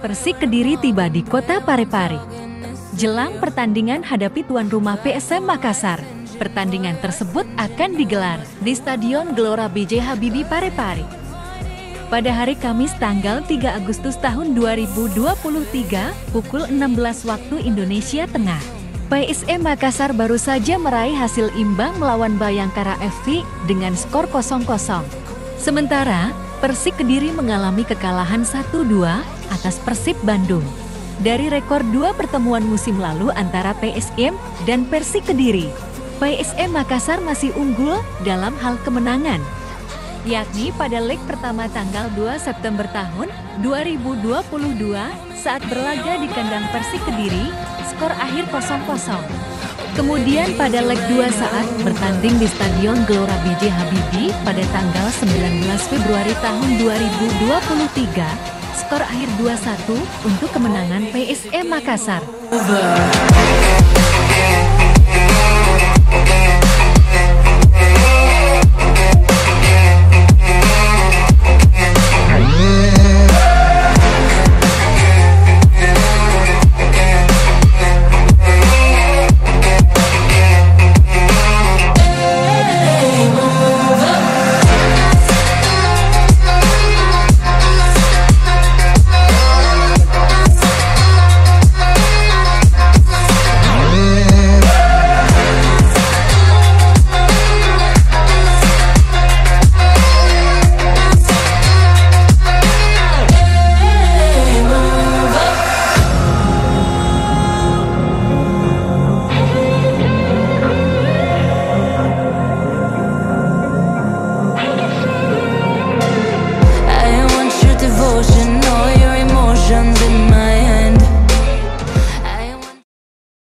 Persik Kediri tiba di kota Parepare. Jelang pertandingan hadapi tuan rumah PSM Makassar, pertandingan tersebut akan digelar di Stadion Gelora B.J. Habibie Parepare. Pada hari Kamis tanggal 3 Agustus tahun 2023 pukul 16 waktu Indonesia Tengah, PSM Makassar baru saja meraih hasil imbang melawan Bayangkara FC dengan skor 0-0. Sementara, Persik Kediri mengalami kekalahan 1-2 atas Persib Bandung. Dari rekor 2 pertemuan musim lalu antara PSM dan Persik Kediri, PSM Makassar masih unggul dalam hal kemenangan, yakni pada leg pertama tanggal 2 September tahun 2022 saat berlaga di kandang Persik Kediri, skor akhir 0-0. Kemudian pada leg 2 saat bertanding di Stadion Gelora B.J. Habibie pada tanggal 19 Februari tahun 2023, skor akhir 2-1 untuk kemenangan PSM Makassar.